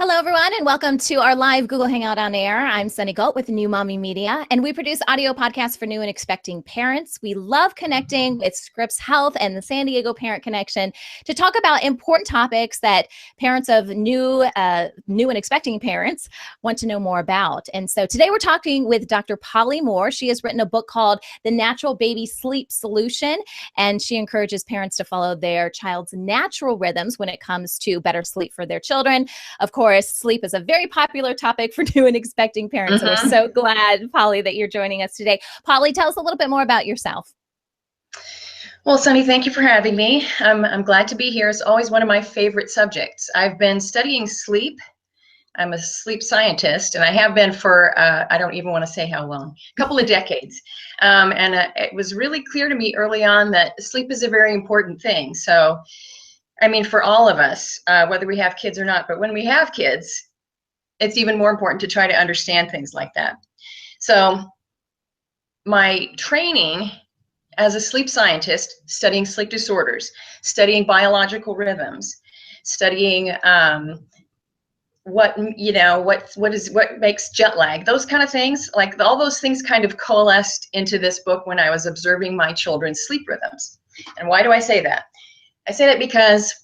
Hello, everyone, and welcome to our live Google Hangout on air. I'm Sunny Galt with New Mommy Media, and we produce audio podcasts for new and expecting parents. We love connecting with Scripps Health and the San Diego Parent Connection to talk about important topics that parents of new and expecting parents want to know more about. And so today we're talking with Dr. Polly Moore. She has written a book called The Natural Baby Sleep Solution, and she encourages parents to follow their child's natural rhythms when it comes to better sleep for their children. Of course, sleep is a very popular topic for new and expecting parents. So we're so glad, Polly, that you're joining us today. Polly, tell us a little bit more about yourself. Well, Sunny, thank you for having me. I'm glad to be here. It's always one of my favorite subjects. I've been studying sleep. I'm a sleep scientist, and I have been for, I don't even want to say how long, a couple of decades. It was really clear to me early on that sleep is a very important thing. So I mean, for all of us, whether we have kids or not, but when we have kids, it's even more important to try to understand things like that. So my training as a sleep scientist, studying sleep disorders, studying biological rhythms, studying what makes jet lag, those kind of things, like all those things kind of coalesced into this book when I was observing my children's sleep rhythms. And why do I say that? I say that because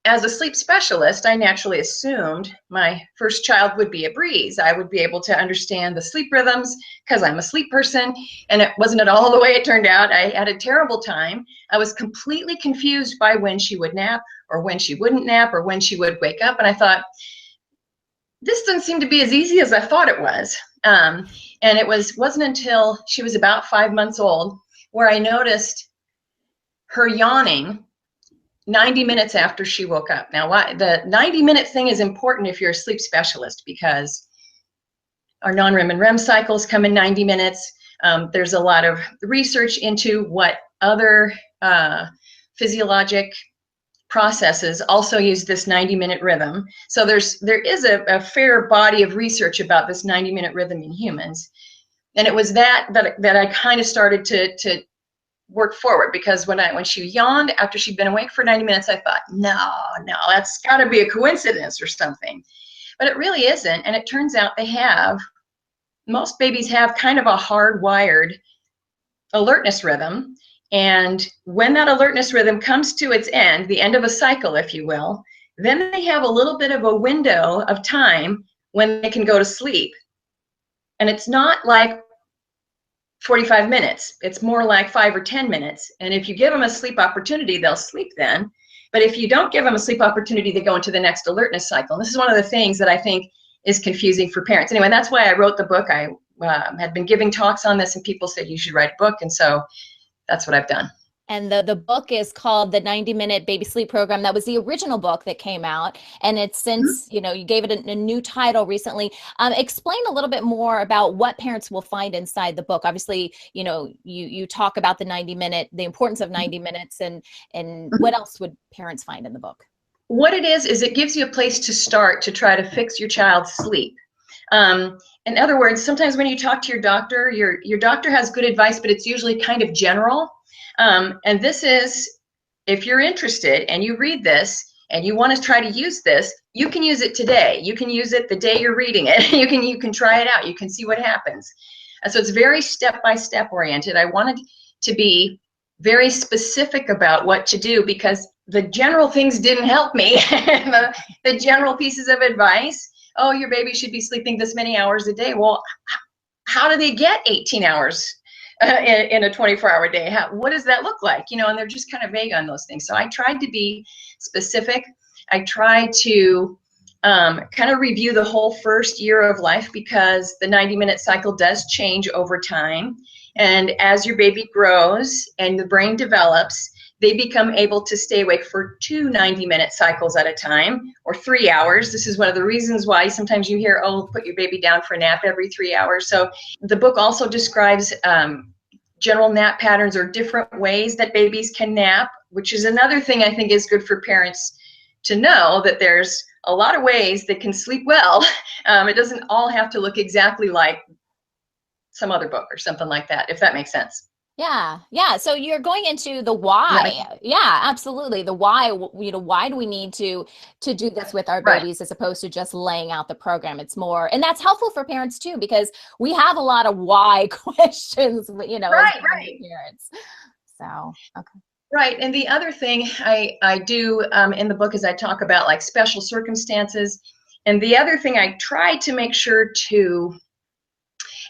as a sleep specialist, I naturally assumed my first child would be a breeze. I would be able to understand the sleep rhythms because I'm a sleep person, and it wasn't at all the way it turned out. I had a terrible time. I was completely confused by when she would nap or when she wouldn't nap or when she would wake up. And I thought, this doesn't seem to be as easy as I thought it was. And it wasn't until she was about 5 months old where I noticed her yawning 90 minutes after she woke up. Now, the 90-minute thing is important if you're a sleep specialist because our non-REM and REM cycles come in 90 minutes. There's a lot of research into what other physiologic processes also use this 90-minute rhythm. So there is a fair body of research about this 90-minute rhythm in humans. And it was that I kind of started to work forward, because when she yawned after she'd been awake for 90 minutes, I thought, no, that's got to be a coincidence or something. But it really isn't. And it turns out most babies have kind of a hardwired alertness rhythm. And when that alertness rhythm comes to its end, the end of a cycle, if you will, then they have a little bit of a window of time when they can go to sleep. And it's not like 45 minutes. It's more like 5 or 10 minutes. And if you give them a sleep opportunity, they'll sleep then. But if you don't give them a sleep opportunity, they go into the next alertness cycle. And this is one of the things that I think is confusing for parents. Anyway, that's why I wrote the book. I had been giving talks on this, and people said you should write a book. And so that's what I've done. And the book is called The 90-Minute Baby Sleep Program. That was the original book that came out. And it's since, you gave it a new title recently. Explain a little bit more about what parents will find inside the book. Obviously, you talk about the 90-minute, the importance of 90 minutes, and what else would parents find in the book? What it is it gives you a place to start to try to fix your child's sleep. In other words, sometimes when you talk to your doctor, your doctor has good advice, but it's usually kind of general. And this is, if you're interested and you read this and you want to try to use this, you can use it today. You can use it the day you're reading it. You can try it out. You can see what happens. And so it's very step-by-step oriented. I wanted to be very specific about what to do because the general things didn't help me. the general pieces of advice, oh, your baby should be sleeping this many hours a day. Well, how do they get 18 hours in a 24-hour day? What does that look like? And they're just kind of vague on those things. So I tried to be specific. I tried to kind of review the whole first year of life because the 90-minute cycle does change over time. And as your baby grows and the brain develops, they become able to stay awake for 2 90-minute cycles at a time, or 3 hours. This is one of the reasons why sometimes you hear, oh, put your baby down for a nap every 3 hours. So the book also describes general nap patterns or different ways that babies can nap, which is another thing I think is good for parents to know, that there's a lot of ways they can sleep well. It doesn't all have to look exactly like some other book or something like that, if that makes sense. Yeah, yeah. So you're going into the Right. why. Yeah, absolutely. The why, why do we need to do this with our Right. babies as opposed to just laying out the program? It's more, and that's helpful for parents too, because we have a lot of why questions, as Right. brand new Right. parents. So, okay. Right. And the other thing I do in the book is I talk about like special circumstances. And the other thing I try to make sure to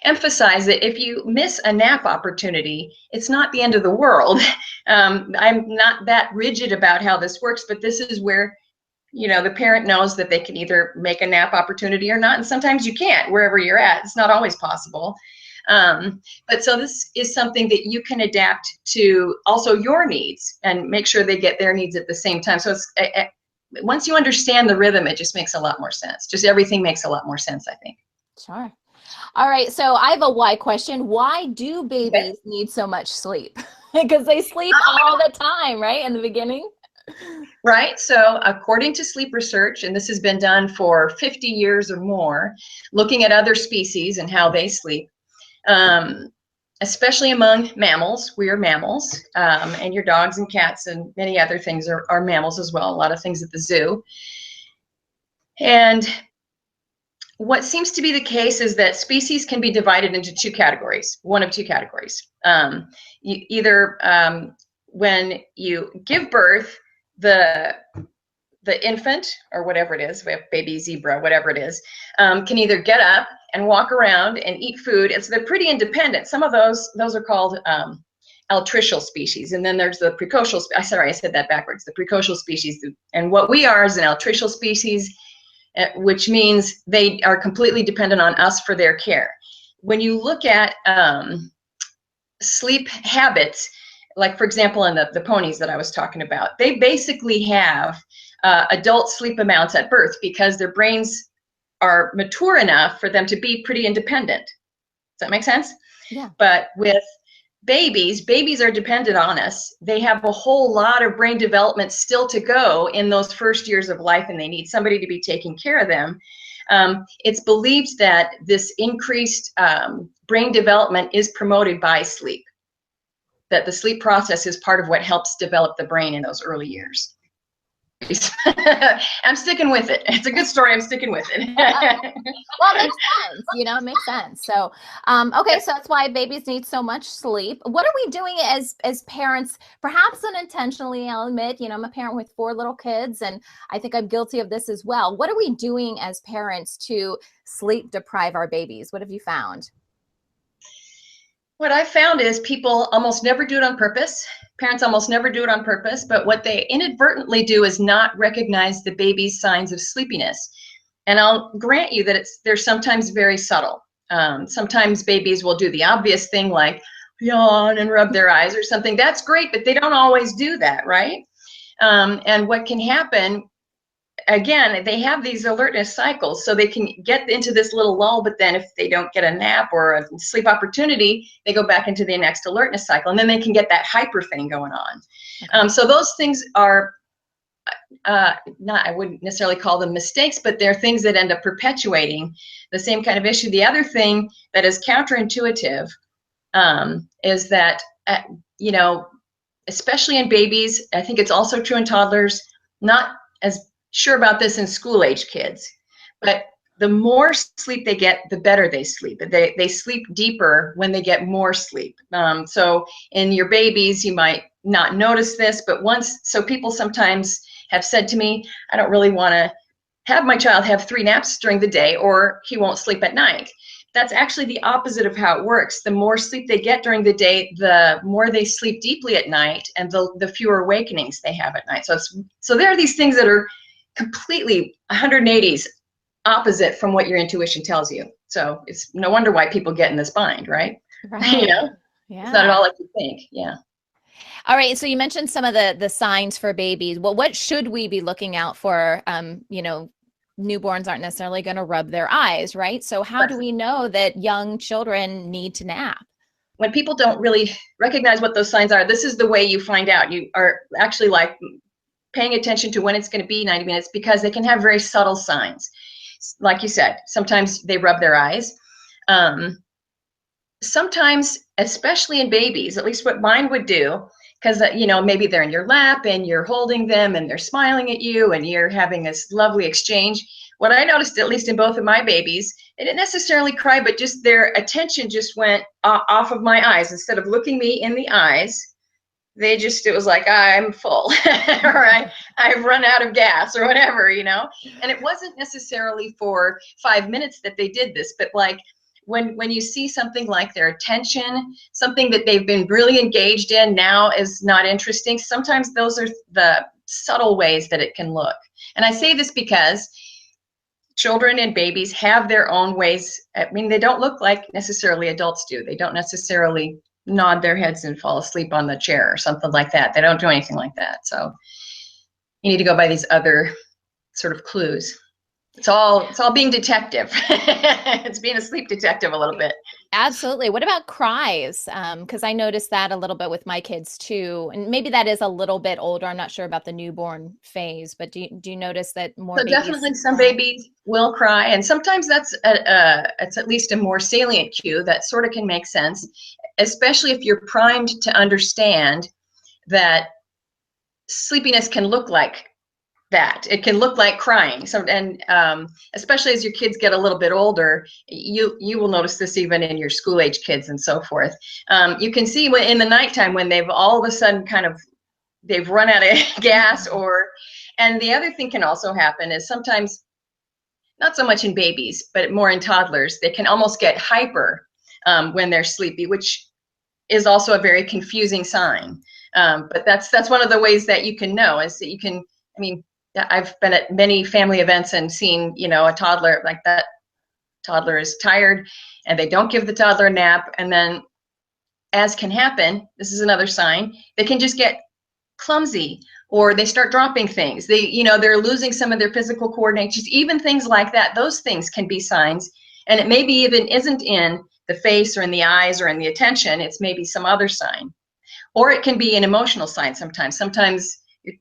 emphasize that if you miss a nap opportunity, it's not the end of the world. I'm not that rigid about how this works, but this is where, the parent knows that they can either make a nap opportunity or not. And sometimes you can't wherever you're at. It's not always possible. But so this is something that you can adapt to also your needs and make sure they get their needs at the same time. So it's, once you understand the rhythm, it just makes a lot more sense. Just everything makes a lot more sense, I think. Sure. All right. So I have a why question. Why do Okay. babies need so much sleep? Because they sleep all the time, right? In the beginning. Right. So, according to sleep research, and this has been done for 50 years or more, looking at other species and how they sleep, um, especially among mammals, we are mammals, and your dogs and cats and many other things are mammals as well, a lot of things at the zoo. And what seems to be the case is that species can be divided into two categories, one of two categories. Either when you give birth, the infant or whatever it is, we have baby zebra, whatever it is, can either get up and walk around and eat food. And so they're pretty independent. Some of those are called altricial species. And then there's the precocial, sorry, I said that backwards, the precocial species. And what we are is an altricial species, which means they are completely dependent on us for their care. When you look at sleep habits, like for example, in the ponies that I was talking about, they basically have adult sleep amounts at birth because their brains are mature enough for them to be pretty independent. Does that make sense? Yeah. But with babies are dependent on us. They have a whole lot of brain development still to go in those first years of life, and they need somebody to be taking care of them. It's believed that this increased brain development is promoted by sleep, that the sleep process is part of what helps develop the brain in those early years. I'm sticking with it. It's a good story. I'm sticking with it. Well, it makes sense. It makes sense. So, okay, so that's why babies need so much sleep. What are we doing as parents? Perhaps unintentionally, I'll admit. I'm a parent with 4 little kids, and I think I'm guilty of this as well. What are we doing as parents to sleep deprive our babies? What have you found? What I found is people almost never do it on purpose. Parents almost never do it on purpose, but what they inadvertently do is not recognize the baby's signs of sleepiness. And I'll grant you that they're sometimes very subtle. Sometimes babies will do the obvious thing like yawn and rub their eyes or something. That's great, but they don't always do that, right? And what can happen, again, they have these alertness cycles, so they can get into this little lull, but then if they don't get a nap or a sleep opportunity, they go back into the next alertness cycle, and then they can get that hyper thing going on. Okay. So those things are not, I wouldn't necessarily call them mistakes, but they're things that end up perpetuating the same kind of issue. The other thing that is counterintuitive is that, especially in babies, I think it's also true in toddlers, not as sure about this in school age kids, but the more sleep they get, the better they sleep. They sleep deeper when they get more sleep. So in your babies, you might not notice this, but so people sometimes have said to me, I don't really want to have my child have 3 naps during the day or he won't sleep at night. That's actually the opposite of how it works. The more sleep they get during the day, the more they sleep deeply at night, and the fewer awakenings they have at night. So there are these things that are completely 180s opposite from what your intuition tells you. So it's no wonder why people get in this bind, right? Right. It's not at Yeah. all like you think. Yeah. All right. So you mentioned some of the signs for babies. Well, what should we be looking out for? Newborns aren't necessarily going to rub their eyes, right? So how do we know that young children need to nap? When people don't really recognize what those signs are, this is the way you find out. You are actually like paying attention to when it's going to be 90 minutes, because they can have very subtle signs. Like you said, sometimes they rub their eyes. sometimes, especially in babies, at least what mine would do, because you know, maybe they're in your lap and you're holding them and they're smiling at you and you're having this lovely exchange. What I noticed, at least in both of my babies, they didn't necessarily cry, but just their attention just went off of my eyes. Instead of looking me in the eyes, they just, it was like, I'm full, or I've run out of gas, or whatever, you know. And it wasn't necessarily for 5 minutes that they did this, but like when you see something like their attention, something that they've been really engaged in now is not interesting, sometimes those are the subtle ways that it can look. And I say this because children and babies have their own ways. I mean, they don't look like necessarily adults do. They don't necessarily nod their heads and fall asleep on the chair or something like that. They don't do anything like that. So you need to go by these other sort of clues. It's all being detective. It's being a sleep detective a little bit. Absolutely. What about cries? Because I noticed that a little bit with my kids too, and maybe that is a little bit older. I'm not sure about the newborn phase, but do you notice that more? So babies definitely some cry? babies will cry, and sometimes it's at least a more salient cue that sort of can make sense, especially if you're primed to understand that sleepiness can look like that. It can look like crying. So, and especially as your kids get a little bit older, you will notice this even in your school age kids and so forth. You can see when in the nighttime when they've all of a sudden they've run out of gas, and the other thing can also happen is sometimes, not so much in babies, but more in toddlers, they can almost get hyper when they're sleepy, which is also a very confusing sign. But that's one of the ways that you can know, is that you can, I mean, I've been at many family events and seen, you know, a toddler, like that toddler is tired and they don't give the toddler a nap. And then, as can happen, this is another sign, they can just get clumsy, or they start dropping things. They, you know, they're losing some of their physical coordination, even things like that. Those things can be signs. And it maybe even isn't in the face or in the eyes or in the attention. It's maybe some other sign. Or it can be an emotional sign sometimes. Sometimes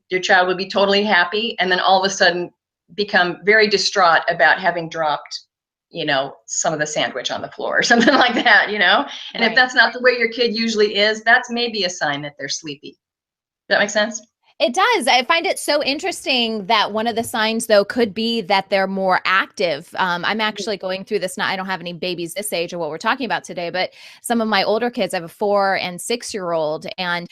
your child will be totally happy and then all of a sudden become very distraught about having dropped, you know, some of the sandwich on the floor or something like that, you know. And if that's not the way your kid usually is, that's maybe a sign that they're sleepy. Does that make sense? It does. I find it so interesting that one of the signs, though, could be that they're more active. I'm actually going through this now. I don't have any babies this age or what we're talking about today, but some of my older kids, I have a 4 and 6-year-old, and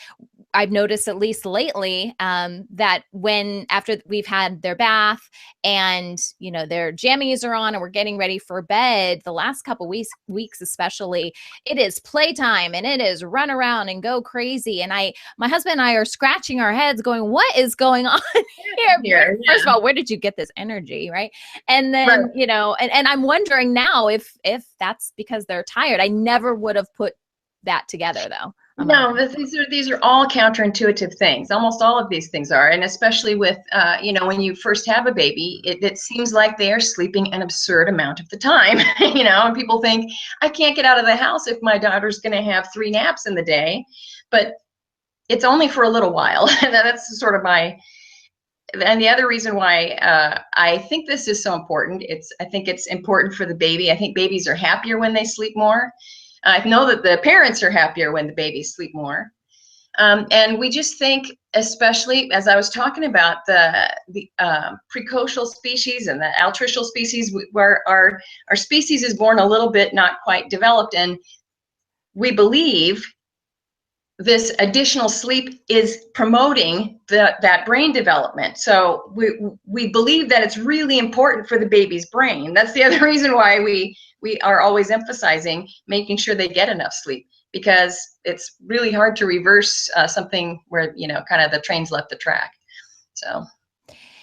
I've noticed, at least lately, that when after we've had their bath and, you know, their jammies are on and we're getting ready for bed, the last couple weeks especially, it is playtime and it is run around and go crazy. And my husband and I are scratching our heads going, what is going on here? First of all, where did you get this energy? Right. And then, you know, and I'm wondering now if that's because they're tired. I never would have put that together, though. No, these are all counterintuitive things. Almost all of these things are, and especially with, you know, when you first have a baby, it seems like they are sleeping an absurd amount of the time, you know, and people think, I can't get out of the house if my daughter's going to have 3 naps in the day, but it's only for a little while. And that's sort of and the other reason why I think this is so important, I think it's important for the baby. I think babies are happier when they sleep more. I know that the parents are happier when the babies sleep more. And we just think, especially as I was talking about the precocial species and the altricial species, where our species is born a little bit not quite developed, and we believe this additional sleep is promoting that brain development. So we believe that it's really important for the baby's brain. That's the other reason why we are always emphasizing making sure they get enough sleep, because it's really hard to reverse something where, you know, kind of the train's left the track.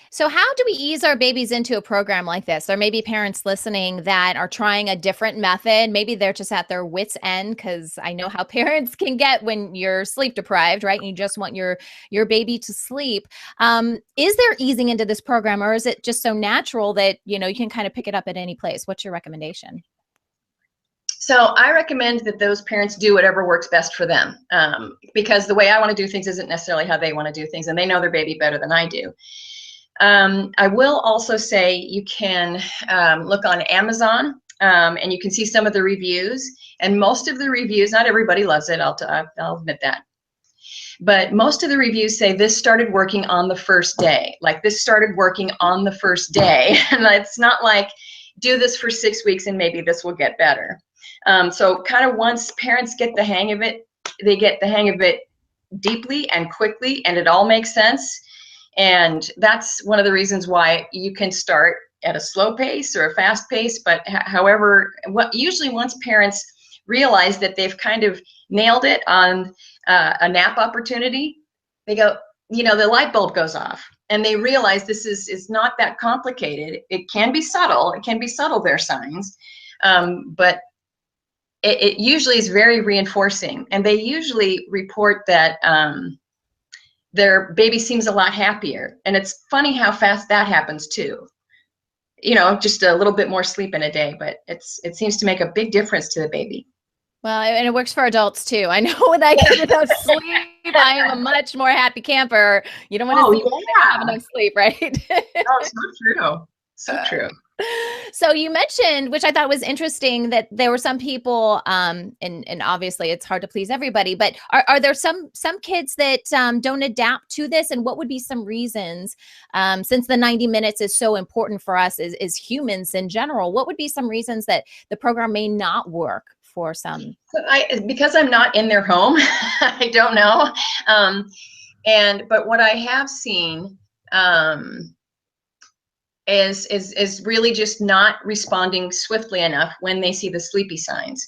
So how do we ease our babies into a program like this? There may be parents listening that are trying a different method. Maybe they're just at their wits' end, because I know how parents can get when you're sleep deprived, right? And you just want your baby to sleep. Is there easing into this program, or is it just so natural that, you know, you can kind of pick it up at any place? What's your recommendation? So I recommend that those parents do whatever works best for them, because the way I want to do things isn't necessarily how they want to do things, and they know their baby better than I do. I will also say you can look on Amazon and you can see some of the reviews. And most of the reviews, not everybody loves it, I'll admit that. But most of the reviews say this started working on the first day. Like, this started working on the first day. And it's not like, do this for 6 weeks and maybe this will get better. So kind of once parents get the hang of it, they get the hang of it deeply and quickly, and it all makes sense. And that's one of the reasons why you can start at a slow pace or a fast pace. But however, usually once parents realize that they've kind of nailed it on a nap opportunity, they go, the light bulb goes off, and they realize this is not that complicated. It can be subtle. It can be subtle, their signs, but it usually is very reinforcing. And they usually report that their baby seems a lot happier. And it's funny how fast that happens too. Just a little bit more sleep in a day, but it seems to make a big difference to the baby. Well, and it works for adults too. I know when I get enough sleep, I am a much more happy camper. You don't want to see me have enough sleep, right? Oh, so true. So true. So you mentioned, which I thought was interesting, that there were some people, and obviously it's hard to please everybody, but are there some kids that don't adapt to this? And what would be some reasons, since the 90 minutes is so important for us as humans in general, what would be some reasons that the program may not work for some? Because I'm not in their home, I don't know. But what I have seen, is really just not responding swiftly enough when they see the sleepy signs.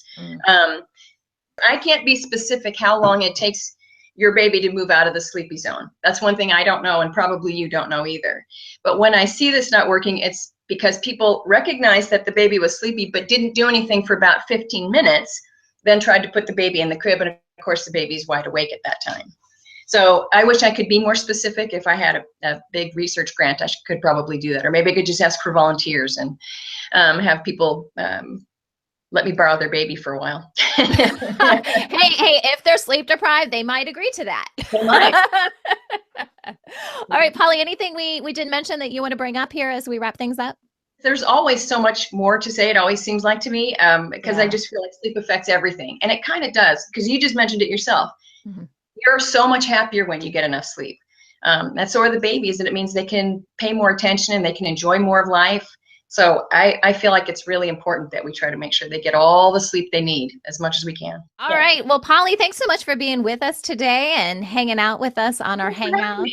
I can't be specific how long it takes your baby to move out of the sleepy zone. That's one thing I don't know, and probably you don't know either. But when I see this not working, it's because people recognize that the baby was sleepy but didn't do anything for about 15 minutes, then tried to put the baby in the crib, and of course the baby's wide awake at that time. So I wish I could be more specific. If I had a big research grant, I could probably do that. Or maybe I could just ask for volunteers and have people let me borrow their baby for a while. Hey, if they're sleep deprived, they might agree to that. They might. All right, Polly, anything we didn't mention that you want to bring up here as we wrap things up? There's always so much more to say, it always seems like to me, because I just feel like sleep affects everything. And it kind of does, because you just mentioned it yourself. Mm-hmm. You're so much happier when you get enough sleep. And so are the babies, and it means they can pay more attention and they can enjoy more of life. So I feel like it's really important that we try to make sure they get all the sleep they need as much as we can. All right. Well, Polly, thanks so much for being with us today and hanging out with us on our Hangout.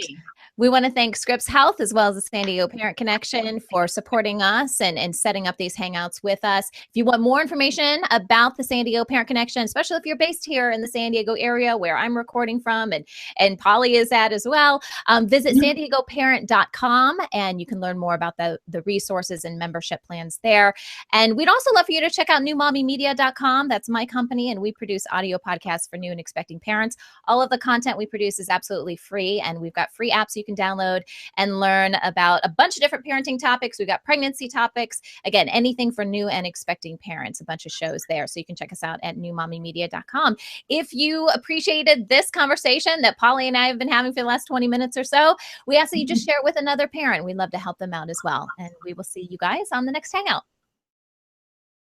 We want to thank Scripps Health as well as the San Diego Parent Connection for supporting us and setting up these Hangouts with us. If you want more information about the San Diego Parent Connection, especially if you're based here in the San Diego area where I'm recording from and Polly is at as well, visit sandiegoparent.com and you can learn more about the resources and membership plans there. And we'd also love for you to check out newmommymedia.com. That's my company, and we produce audio podcasts for new and expecting parents. All of the content we produce is absolutely free, and we've got free apps you can download and learn about a bunch of different parenting topics. We've got pregnancy topics, again, anything for new and expecting parents, a bunch of shows there. So you can check us out at newmommymedia.com. If you appreciated this conversation that Polly and I have been having for the last 20 minutes or so, we ask that you just share it with another parent. We'd love to help them out as well. And we will see you guys on the next Hangout.